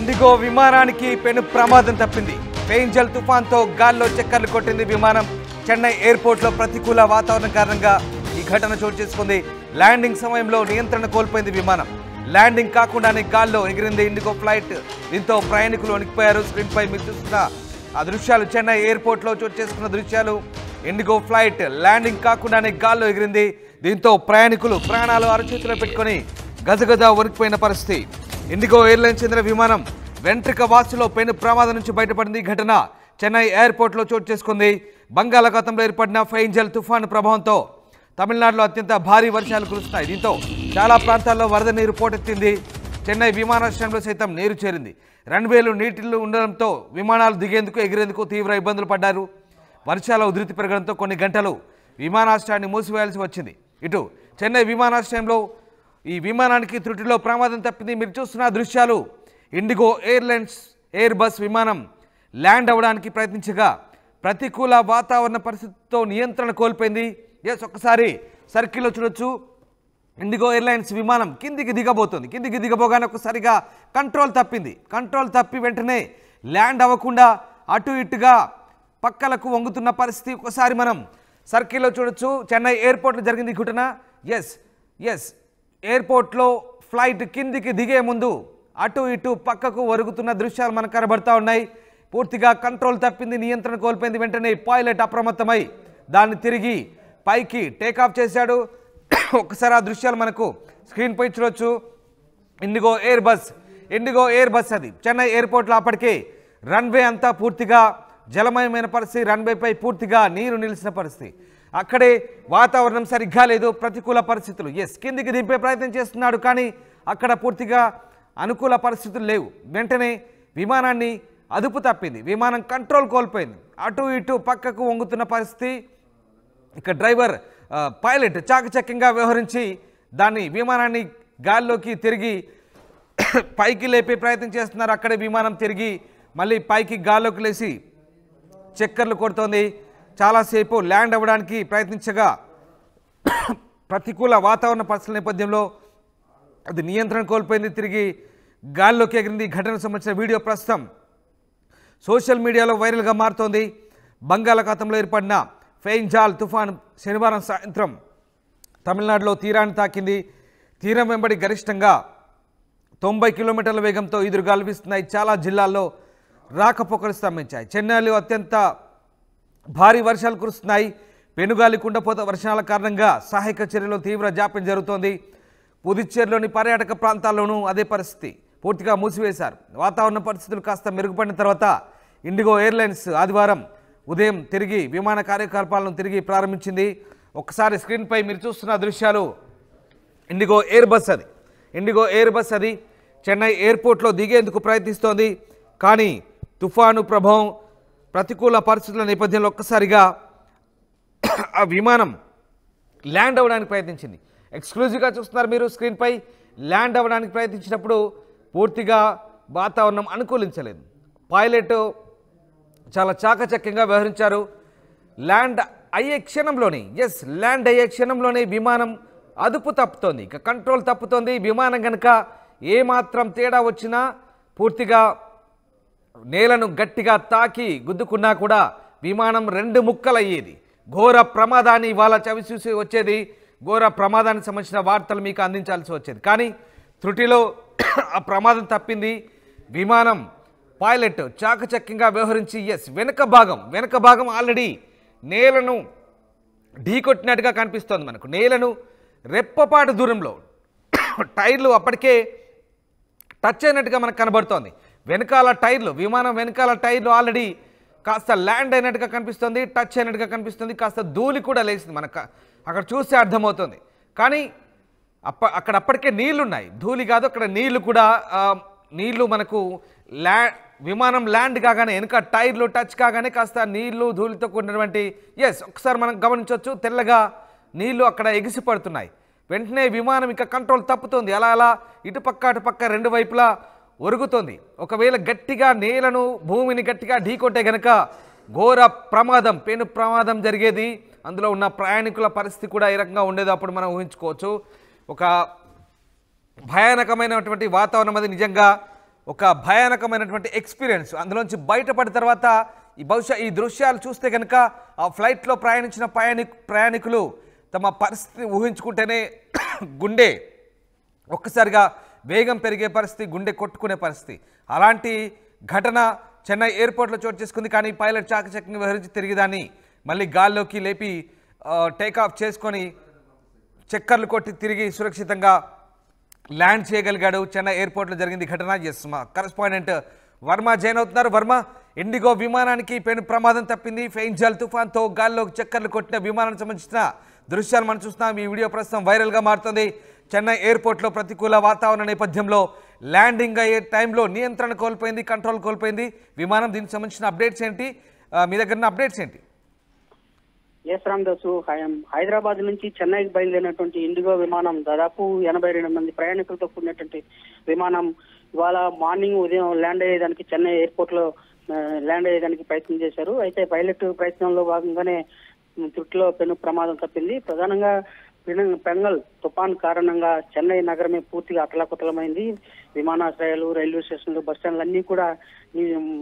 IndiGo విమానానికి పెను ప్రమాదం తప్పింది. పేంజల్ తుఫాన్తో గాల్లో చక్కర్లు కొట్టింది విమానం. చెన్నై ఎయిర్పోర్ట్లో ప్రతికూల వాతావరణం కారణంగా ఈ ఘటన చోటు చేసుకుంది. ల్యాండింగ్ సమయంలో నియంత్రణ కోల్పోయింది విమానం. ల్యాండింగ్ కాకుండానే గాల్లో ఎగిరింది ఇండిగో ఫ్లైట్. దీంతో ప్రయాణికులు వణికిపోయారు. స్క్రీన్ పై మీరు చూస్తున్న ఆ దృశ్యాలు చెన్నై ఎయిర్పోర్ట్లో చోటు చేసుకున్న దృశ్యాలు. ఇండిగో ఫ్లైట్ ల్యాండింగ్ కాకుండానే గాల్లో ఎగిరింది. దీంతో ప్రయాణికులు ప్రాణాలు అరచేతిలో పెట్టుకొని గజగజ వణికిపోయిన పరిస్థితి. ఇండిగో ఎయిర్లైన్స్ చెందిన విమానం వెంట్రిక వాసులో పెను ప్రమాదం నుంచి బయటపడింది. ఈ ఘటన చెన్నై ఎయిర్పోర్ట్లో చోటు చేసుకుంది. బంగాళాఖాతంలో ఏర్పడిన ఫెయింజల్ తుఫాను ప్రభావంతో తమిళనాడులో అత్యంత భారీ వర్షాలు కురుస్తున్నాయి. దీంతో చాలా ప్రాంతాల్లో వరద నీరు పోటెత్తింది. చెన్నై విమానాశ్రయంలో సైతం నీరు చేరింది. రన్వేలు నీటిలో ఉండడంతో విమానాలు దిగేందుకు ఎగిరేందుకు తీవ్ర ఇబ్బందులు పడ్డారు. వర్షాల ఉధృతి పెరగడంతో కొన్ని గంటలు విమానాశ్రయాన్ని మూసివేయాల్సి వచ్చింది. ఇటు చెన్నై విమానాశ్రయంలో ఈ విమానానికి త్రుటిలో ప్రమాదం తప్పింది. మీరు చూస్తున్న దృశ్యాలు ఇండిగో ఎయిర్లైన్స్ ఎయిర్ బస్ విమానం ల్యాండ్ అవ్వడానికి ప్రయత్నించగా ప్రతికూల వాతావరణ పరిస్థితితో నియంత్రణ కోల్పోయింది. ఒక్కసారి సర్కిల్లో చూడొచ్చు. ఇండిగో ఎయిర్లైన్స్ విమానం కిందికి దిగబోతుంది. కిందికి దిగబోగానే ఒక్కసారిగా కంట్రోల్ తప్పింది. కంట్రోల్ తప్పి వెంటనే ల్యాండ్ అవ్వకుండా అటు ఇటుగా పక్కలకు వంగుతున్న పరిస్థితి ఒకసారి మనం సర్కిల్లో చూడొచ్చు. చెన్నై ఎయిర్పోర్ట్లో జరిగింది ఈ ఘటన. ఎస్ ఎయిర్పోర్ట్లో ఫ్లైట్ కిందికి దిగే ముందు అటు ఇటు పక్కకు ఒరుగుతున్న దృశ్యాలు మనకు కనబడతా ఉన్నాయి. పూర్తిగా కంట్రోల్ తప్పింది, నియంత్రణ కోల్పోయింది. వెంటనే పైలట్ అప్రమత్తమై దాన్ని తిరిగి పైకి టేకాఫ్ చేశాడు. ఒకసారి ఆ దృశ్యాలు మనకు స్క్రీన్ పై చూడొచ్చు. ఇండిగో ఎయిర్ బస్ అది చెన్నై ఎయిర్పోర్ట్లో అప్పటికే రన్వే అంతా పూర్తిగా జలమయమైన పరిస్థితి. రన్వేపై పూర్తిగా నీరు నిలిచిన పరిస్థితి. అక్కడే వాతావరణం సరిగ్గా లేదు, ప్రతికూల పరిస్థితులు. కిందికి దింపే ప్రయత్నం చేస్తున్నాడు, కానీ అక్కడ పూర్తిగా అనుకూల పరిస్థితులు లేవు. వెంటనే విమానాన్ని అదుపు తప్పింది. విమానం కంట్రోల్ కోల్పోయింది. అటు ఇటు పక్కకు వంగుతున్న పరిస్థితి. ఇక డ్రైవర్ పైలట్ చాకచక్యంగా వ్యవహరించి దాన్ని విమానాన్ని గాల్లోకి తిరిగి పైకి లేపే ప్రయత్నం చేస్తున్నారు. అక్కడే విమానం తిరిగి మళ్ళీ పైకి గాల్లోకి లేచి చక్కర్లు కొడుతోంది. చాలాసేపు ల్యాండ్ అవ్వడానికి ప్రయత్నించగా ప్రతికూల వాతావరణ పరిస్థితుల నేపథ్యంలో అది నియంత్రణ కోల్పోయింది. తిరిగి గాల్లోకి ఎగిరింది. ఘటనకు సంబంధించిన వీడియో ప్రస్తుతం సోషల్ మీడియాలో వైరల్గా మారుతోంది. బంగాళాఖాతంలో ఏర్పడిన ఫెయింజాల్ తుఫాన్ శనివారం సాయంత్రం తమిళనాడులో తీరాన్ని తాకింది. తీరం వెంబడి గరిష్టంగా 90 కిలోమీటర్ల వేగంతో ఈదురుగాలు వీస్తున్నాయి. చాలా జిల్లాల్లో రాకపోకలు స్తంభించాయి. చెన్నైలో అత్యంత భారీ వర్షాలు కురుస్తున్నాయి. పెనుగాలి కుండపోత వర్షాల కారణంగా సహాయక చర్యలో తీవ్ర జాప్యం జరుగుతోంది. పుదుచ్చేరిలోని పర్యాటక ప్రాంతాల్లోనూ అదే పరిస్థితి. పూర్తిగా మూసివేశారు. వాతావరణ పరిస్థితులు కాస్త మెరుగుపడిన తర్వాత ఇండిగో ఎయిర్లైన్స్ ఆదివారం ఉదయం తిరిగి విమాన కార్యకలాపాలను తిరిగి ప్రారంభించింది. ఒక్కసారి స్క్రీన్పై మీరు చూస్తున్న దృశ్యాలు ఇండిగో ఎయిర్ బస్ అది చెన్నై ఎయిర్పోర్ట్లో దిగేందుకు ప్రయత్నిస్తోంది. కానీ తుఫాను ప్రభావం, ప్రతికూల పరిస్థితుల నేపథ్యంలో ఒక్కసారిగా ఆ విమానం ల్యాండ్ అవ్వడానికి ప్రయత్నించింది. ఎక్స్క్లూజివ్గా చూస్తున్నారు మీరు స్క్రీన్పై. ల్యాండ్ అవ్వడానికి ప్రయత్నించినప్పుడు పూర్తిగా వాతావరణం అనుకూలించలేదు. పైలట్ చాలా చాకచక్యంగా వ్యవహరించారు. ల్యాండ్ అయ్యే క్షణంలోనే విమానం అదుపు తప్పుతోంది. ఇక కంట్రోల్ తప్పుతోంది. విమానం కనుక ఏమాత్రం తేడా వచ్చినా పూర్తిగా నేలను గట్టిగా తాకి గుద్దుకున్నా కూడా విమానం 2 ముక్కలయ్యేది. ఘోర ప్రమాదాన్ని ఇవాళ చవిచూసి వచ్చేది. ఘోర ప్రమాదానికి సంబంధించిన వార్తలు మీకు అందించాల్సి వచ్చేది. కానీ త్రుటిలో ఆ ప్రమాదం తప్పింది. విమానం పైలట్ చాకచక్యంగా వ్యవహరించి వెనక భాగం ఆల్రెడీ నేలను ఢీకొట్టినట్టుగా కనిపిస్తోంది మనకు. నేలను రెప్పపాటు దూరంలో టైర్లు అప్పటికే టచ్ అయినట్టుగా మనకు కనబడుతోంది. విమానం వెనకాల టైర్లు ఆల్రెడీ కాస్త ల్యాండ్ అయినట్టుగా కనిపిస్తుంది, టచ్ అయినట్టుగా కనిపిస్తుంది. కాస్త ధూళి కూడా లేచింది మనకు అక్కడ చూస్తే అర్థమవుతుంది. కానీ అప్పటికే నీళ్లున్నాయి, ధూళి కాదు. అక్కడ నీళ్లు మనకు విమానం ల్యాండ్ కాగానే వెనుక టైర్లు టచ్ కాగానే కాస్త నీళ్లు ధూళితో కూడినటువంటి ఒకసారి మనం గమనించవచ్చు. తెల్లగా నీళ్లు అక్కడ ఎగిసి పడుతున్నాయి. వెంటనే విమానం ఇక కంట్రోల్ తప్పుతోంది. అలా ఇటుపక్క అటుపక్క 2 వైపులా ఒరుగుతోంది. ఒకవేళ గట్టిగా నేలను భూమిని గట్టిగా ఢీకొట్టే గనక ఘోర ప్రమాదం, పెను ప్రమాదం జరిగేది. అందులో ఉన్న ప్రయాణికుల పరిస్థితి కూడా ఏ రకంగా ఉండేదో అప్పుడు మనం ఊహించుకోవచ్చు. ఒక భయానకమైనటువంటి వాతావరణం అది నిజంగా ఒక భయానకమైనటువంటి ఎక్స్పీరియన్స్. అందులోంచి బయటపడిన తర్వాత బహుశా ఈ దృశ్యాలు చూస్తే కనుక ఆ ఫ్లైట్లో ప్రయాణించిన ప్రయాణికులు తమ పరిస్థితి ఊహించుకుంటేనే గుండె ఒక్కసారిగా వేగం పెరిగే పరిస్థితి, గుండె కొట్టుకునే పరిస్థితి. అలాంటి ఘటన చెన్నై ఎయిర్పోర్ట్లో చోటు చేసుకుంది. కానీ పైలట్ చాకచక్యంగా వ్యవహరించి తిరిగి దాన్ని మళ్ళీ గాల్లోకి లేపి టేకాఫ్ చేసుకొని చక్కర్లు కొట్టి తిరిగి సురక్షితంగా ల్యాండ్ చేయగలిగాడు. చెన్నై ఎయిర్పోర్ట్లో జరిగింది ఘటన. ఎస్, మా కరెస్పాండెంట్ వర్మ జాయిన్ అవుతున్నారు. వర్మ, ఇండిగో విమానానికి పెను ప్రమాదం తప్పింది. ఫెయింజల్ తుఫాన్తో గాల్లోకి చక్కర్లు కొట్టిన విమానానికి సంబంధించిన దృశ్యాలు మనం చూస్తున్నాం. ఈ వీడియో ప్రస్తుతం వైరల్గా మారుతుంది. చెన్నై ఎయిర్పోర్ట్లో ప్రతికూల వాతావరణ నేపథ్యంలో ల్యాండింగ్ అయ్యే టైంలో నియంత్రణ కోల్పోయింది, కంట్రోల్ కోల్పోయింది విమానం. దీనికి సంబంధించిన అప్డేట్స్ ఏంటి, మీ దగ్గర అప్డేట్స్ ఏంటి? ఎస్ రామదాసు, హైదరాబాద్ నుంచి చెన్నైకి బయలుదేరినటువంటి ఇండిగో విమానం దాదాపు 82 మంది ప్రయాణికులతో కూడినటువంటి విమానం ఇవాళ మార్నింగ్ ఉదయం ల్యాండ్ అయ్యేదానికి చెన్నై ఎయిర్పోర్ట్ లో ల్యాండ్ అయ్యేదానికి ప్రయత్నం చేశారు. అయితే పైలట్ ప్రయత్నంలో భాగంగానే త్రుటిలో పెను ప్రమాదం తప్పింది. ప్రధానంగా పెంగల్ తుఫాన్ కారణంగా చెన్నై నగరమే పూర్తిగా అతలాకుతలమైంది. విమానాశ్రయాలు, రైల్వే స్టేషన్లు, బస్టాండ్లు అన్ని కూడా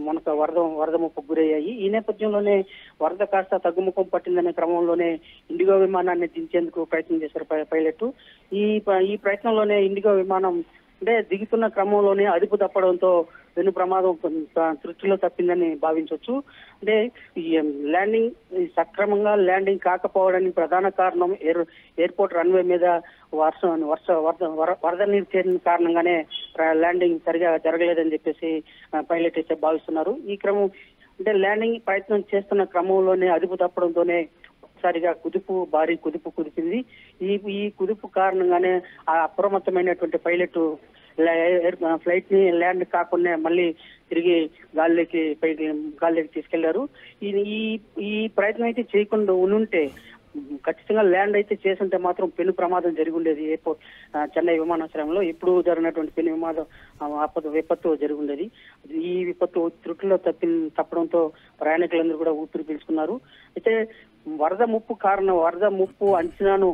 మనకు వరద ముప్పుకు గురయ్యాయి. ఈ నేపథ్యంలోనే వరద కాస్త తగ్గుముఖం పట్టిందనే క్రమంలోనే ఇండిగో విమానాన్ని దించేందుకు ప్రయత్నం చేశారు పైలట్. ఈ ప్రయత్నంలోనే ఇండిగో విమానం అంటే దిగుతున్న క్రమంలోనే అదుపు తప్పడంతో పెను ప్రమాదం తృప్తిలో తప్పిందని భావించవచ్చు. అంటే ల్యాండింగ్ సక్రమంగా ల్యాండింగ్ కాకపోవడానికి ప్రధాన కారణం ఎయిర్పోర్ట్ రన్వే మీద వరద నీరు చేరిన కారణంగానే ల్యాండింగ్ సరిగా జరగలేదని చెప్పేసి పైలట్ అయితే భావిస్తున్నారు. ఈ క్రమం అంటే ల్యాండింగ్ ప్రయత్నం చేస్తున్న క్రమంలోనే అదుపు తప్పడంతోనే ఒకసారిగా భారీ కుదిపింది. ఈ కుదుపు కారణంగానే ఆ అప్రమత్తమైనటువంటి పైలట్ ఫ్లైట్ ని ల్యాండ్ కాకుండా మళ్ళీ తిరిగి గాల్లోకి తీసుకెళ్లారు. ఈ ప్రయత్నం అయితే చేయకుండా ఉంటే ఖచ్చితంగా ల్యాండ్ అయితే చేస్తుంటే మాత్రం పెను ప్రమాదం జరిగి ఉండేది. ఎయిర్పోర్ట్ చెన్నై విమానాశ్రయంలో ఎప్పుడు జరిగినటువంటి పెను విపత్తు జరిగి ఉండేది. ఈ విపత్తు త్రుటిలో తప్పడంతో ప్రయాణికులందరూ కూడా ఊపిరి పీల్చుకున్నారు. అయితే వరద ముప్పు అంచనాను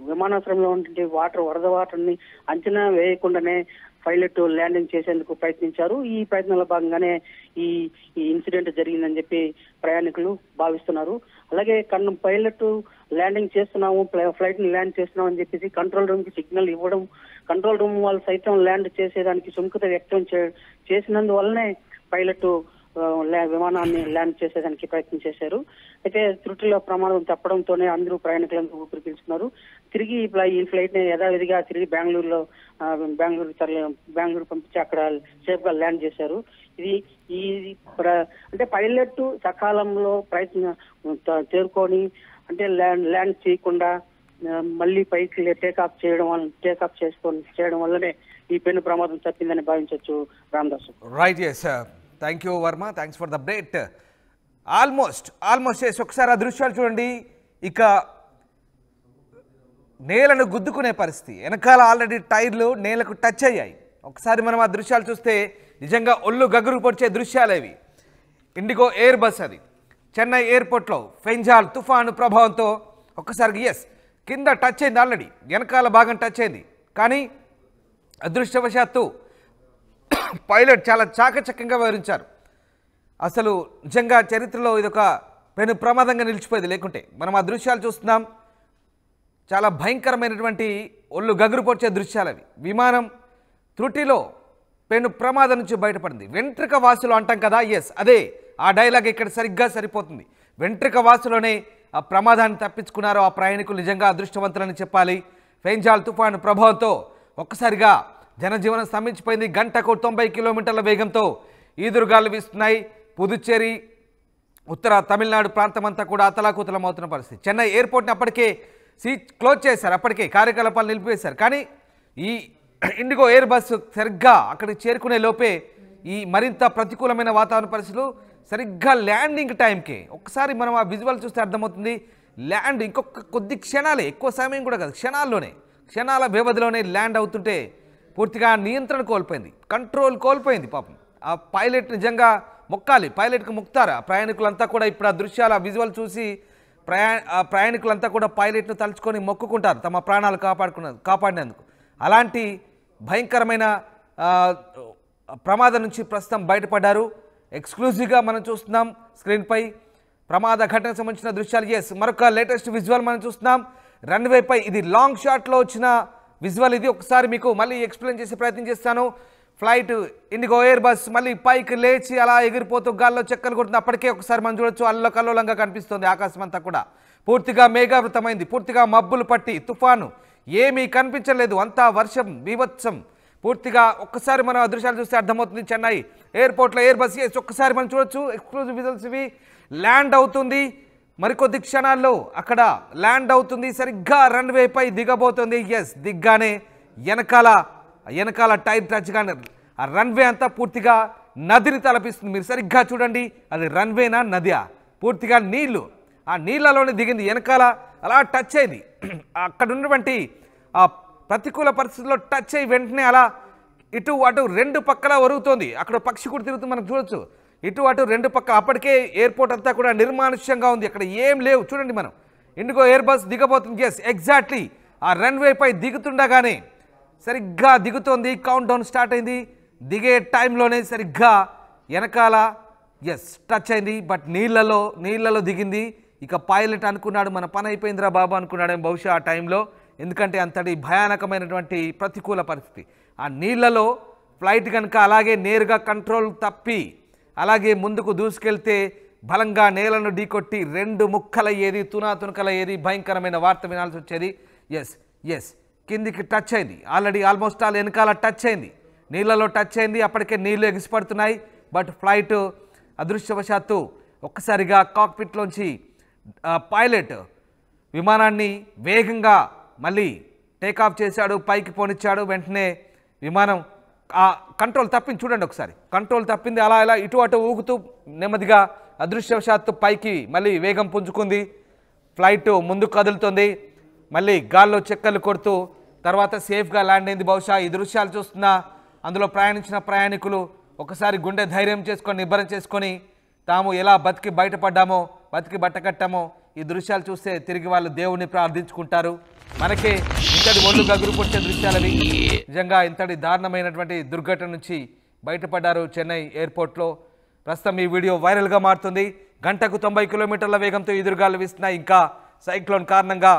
విమానాశ్రయంలో ఉంటే వరద వాటర్ ని అంచనా వేయకుండానే పైలట్ ల్యాండింగ్ చేసేందుకు ప్రయత్నించారు. ఈ ప్రయత్నంలో భాగంగానే ఈ ఇన్సిడెంట్ జరిగిందని చెప్పి ప్రయాణికులు భావిస్తున్నారు. అలాగే పైలట్ ల్యాండింగ్ చేస్తున్నాము, ఫ్లైట్ ని ల్యాండ్ చేస్తున్నాం అని చెప్పేసి కంట్రోల్ రూమ్ కి సిగ్నల్ ఇవ్వడం, కంట్రోల్ రూమ్ వాళ్ళు సైతం ల్యాండ్ చేసేదానికి సుముఖత వ్యక్తం చేసినందువల్లనే పైలట్ విమానాన్ని ల్యాండ్ చేసేదానికి ప్రయత్నం చేశారు. అయితే త్రుటిలో ప్రమాదం తప్పడంతోనే అందరూ ప్రయాణికులందరూ ఊపిరి పీల్చుకున్నారు. తిరిగి ఈ ఫ్లైట్ ని యథావిధిగా తిరిగి బెంగళూరు పంపించి అక్కడ సేఫ్ గా ల్యాండ్ చేశారు. అంటే పైలట్ సకాలంలో చేరుకొని అంటే ల్యాండ్ చేయకుండా మళ్ళీ పైకి టేకాఫ్ చేయడం వల్లనే ఈ పెను ప్రమాదం తప్పిందని భావించవచ్చు Ramadasu. Right, yes, thank you Varma, thanks for the update. Almost చేసి ఒకసారి ఆ దృశ్యాలు చూడండి. ఇక నేలను గుద్దుకునే పరిస్థితి, వెనకాల ఆల్రెడీ టైర్లు నేలకు టచ్ అయ్యాయి. ఒకసారి మనం ఆ దృశ్యాలు చూస్తే నిజంగా ఒళ్ళు గగురు పొడిచే దృశ్యాలేవి. ఇండిగో ఎయిర్ బస్ అది చెన్నై ఎయిర్పోర్ట్లో ఫెంజాల్ తుఫాను ప్రభావంతో ఒక్కసారికి కింద టచ్ అయింది, ఆల్రెడీ వెనకాల భాగం టచ్ అయింది. కానీ అదృష్టవశాత్తు పైలట్ చాలా చాకచక్యంగా వ్యవహరించారు. అసలు నిజంగా చరిత్రలో ఇదొక పెను ప్రమాదంగా నిలిచిపోయేది. లేకుంటే మనం ఆ దృశ్యాలు చూస్తున్నాం, చాలా భయంకరమైనటువంటి ఒళ్ళు గగురు పొడిచే దృశ్యాలు అవి. విమానం త్రుటిలో పెను ప్రమాదం నుంచి బయటపడింది. వెంట్రుక వాసులు అంటాం కదా, అదే ఆ డైలాగ్ ఇక్కడ సరిగ్గా సరిపోతుంది. వెంట్రుక వాసులోనే ఆ ప్రమాదాన్ని తప్పించుకున్నారు ఆ ప్రయాణికులు. నిజంగా అదృష్టవంతులని చెప్పాలి. ఫెంజాల్ తుఫాను ప్రభావంతో ఒక్కసారిగా జనజీవనం స్తంభించిపోయింది. గంటకు 90 కిలోమీటర్ల వేగంతో ఈదురుగాలు వీస్తున్నాయి. పుదుచ్చేరి, ఉత్తర తమిళనాడు ప్రాంతం అంతా కూడా అతలాకుతలమవుతున్న పరిస్థితి. చెన్నై ఎయిర్పోర్ట్ని అప్పటికే క్లోజ్ చేశారు, అప్పటికే కార్యకలాపాలు నిలిపివేశారు. కానీ ఈ ఇండిగో ఎయిర్ బస్సు సరిగ్గా అక్కడికి చేరుకునే లోపే ఈ మరింత ప్రతికూలమైన వాతావరణ పరిస్థితులు సరిగ్గా ల్యాండింగ్ టైంకే ఒక్కసారి మనం ఆ విజువల్ చూస్తే అర్థమవుతుంది. ల్యాండ్ ఇంకొక కొద్ది క్షణాలే, ఎక్కువ సమయం కూడా కాదు, క్షణాల వ్యవధిలోనే ల్యాండ్ అవుతుంటే పూర్తిగా నియంత్రణ కోల్పోయింది, కంట్రోల్ కోల్పోయింది. పాపం ఆ పైలట్ నిజంగా మొక్కాలి, పైలట్కి మొక్తారు ఆ ప్రయాణికులంతా కూడా. ఇప్పుడు ఆ దృశ్యాలు, ఆ విజువల్ చూసి ప్రయాణికులంతా కూడా పైలట్ను తలుచుకొని మొక్కుకుంటారు తమ ప్రాణాలు కాపాడినందుకు. అలాంటి భయంకరమైన ప్రమాదం నుంచి ప్రస్తుతం బయటపడ్డారు. ఎక్స్క్లూజివ్గా మనం చూస్తున్నాం స్క్రీన్పై ప్రమాద ఘటనకు సంబంధించిన దృశ్యాలు. ఎస్, మరొక లేటెస్ట్ విజువల్ మనం చూస్తున్నాం రన్వేపై. ఇది లాంగ్ షాట్లో వచ్చిన విజువల్. ఇది ఒకసారి మీకు మళ్ళీ ఎక్స్ప్లెయిన్ చేసే ప్రయత్నం చేస్తాను. ఫ్లైట్ ఇండిగో ఎయిర్ బస్ మళ్ళీ పైకి లేచి అలా ఎగిరిపోతూ గాల్లో చెక్కలు కొడుతుంది. అప్పటికే ఒకసారి మనం చూడొచ్చు అల్లకల్లోలంగా కనిపిస్తుంది. ఆకాశం అంతా కూడా పూర్తిగా మేఘావృతమైంది. పూర్తిగా మబ్బులు పట్టి తుఫాను ఏమీ కనిపించలేదు. అంతా వర్షం బీభత్సం. పూర్తిగా ఒక్కసారి మనం ఆ దృశ్యాలు చూస్తే అర్థమవుతుంది. చెన్నై ఎయిర్పోర్ట్లో ఎయిర్ బస్ ఒక్కసారి మనం చూడొచ్చు. ఎక్స్క్లూజివ్ విజువల్స్ ఇవి. ల్యాండ్ అవుతుంది మరికొద్ది క్షణాల్లో. అక్కడ ల్యాండ్ అవుతుంది, సరిగ్గా రన్వేపై దిగబోతుంది. ఎస్, దిగ్గానే వెనకాల టైర్ టచ్ గానే ఆ రన్వే అంతా పూర్తిగా నదిని తలపిస్తుంది. మీరు సరిగ్గా చూడండి, అది రన్వేనా నదియా? పూర్తిగా నీళ్లు, ఆ నీళ్ళలోనే దిగింది. వెనకాల అలా టచ్ అయింది. అక్కడ ఉన్నటువంటి ఆ ప్రతికూల పరిస్థితుల్లో టచ్ అయ్యి వెంటనే అలా ఇటు అటు రెండు పక్కల ఒరుగుతోంది. అక్కడ పక్షి కూడా తిరుగుతుంది, మనకు చూడొచ్చు. ఇటు అటు రెండు పక్కల. అప్పటికే ఎయిర్పోర్ట్ అంతా కూడా నిర్మానుష్యంగా ఉంది. అక్కడ ఏం లేవు. చూడండి, మనం ఇండిగో ఎయిర్ బస్ దిగబోతుంది. ఎస్, ఎగ్జాక్ట్లీ ఆ రన్వేపై దిగుతుండగానే సరిగ్గా దిగుతోంది. కౌంట్ డౌన్ స్టార్ట్ అయింది. దిగే టైంలోనే సరిగ్గా వెనకాల టచ్ అయింది. బట్ నీళ్ళలో దిగింది. ఇక పైలట్ అనుకున్నాడు మన పని అయిపోయిందిరా బాబు అనుకున్నాడు బహుశా ఆ టైంలో. ఎందుకంటే అంతటి భయానకమైనటువంటి ప్రతికూల పరిస్థితి. ఆ నీళ్ళలో ఫ్లైట్ కనుక అలాగే నేరుగా కంట్రోల్ తప్పి అలాగే ముందుకు దూసుకెళ్తే బలంగా నేలను ఢీకొట్టి రెండు ముక్కలయ్యేది, తునకలయ్యేది. భయంకరమైన వార్త వినాల్సి వచ్చేది. ఎస్ కిందికి టచ్ అయింది. ఆల్మోస్ట్ వెనకాల టచ్ అయింది, నీళ్ళలో టచ్ అయింది. అప్పటికే నీళ్లు ఎగిసిపడుతున్నాయి. బట్ ఫ్లైట్ అదృష్టవశాత్తు ఒక్కసారిగా కాక్పిట్లోంచి పైలట్ విమానాన్ని వేగంగా మళ్ళీ టేకాఫ్ చేశాడు, పైకి పోనిచ్చాడు. వెంటనే విమానం ఆ కంట్రోల్ తప్పింది. చూడండి ఒకసారి, కంట్రోల్ తప్పింది. అలా ఇటు అటు ఊగుతూ నెమ్మదిగా అదృష్టవశాత్తు పైకి మళ్ళీ వేగం పుంజుకుంది. ఫ్లైట్ ముందుకు కదులుతుంది. మళ్ళీ గాల్లో చెక్కలు కొడుతూ తర్వాత సేఫ్గా ల్యాండ్ అయింది. బహుశా ఈ దృశ్యాలు చూస్తున్నా అందులో ప్రయాణించిన ప్రయాణికులు ఒకసారి గుండె ధైర్యం చేసుకొని నిబ్బరం చేసుకొని తాము ఎలా బతికి బయటపడ్డామో, బతికి బట్టకట్టామో ఈ దృశ్యాలు చూస్తే తిరిగి వాళ్ళు దేవుణ్ణి ప్రార్థించుకుంటారు. మనకే ఇంతటి ఒళ్ళు గగురు పొచ్చే దృశ్యాలవి. నిజంగా ఇంతటి దారుణమైనటువంటి దుర్ఘటన నుంచి బయటపడ్డారు చెన్నై ఎయిర్పోర్ట్లో. ప్రస్తుతం ఈ వీడియో వైరల్గా మారుతుంది. గంటకు 90 కిలోమీటర్ల వేగంతో ఎదురుగాలు వీస్తున్నాయి. ఇంకా సైక్లోన్ కారణంగా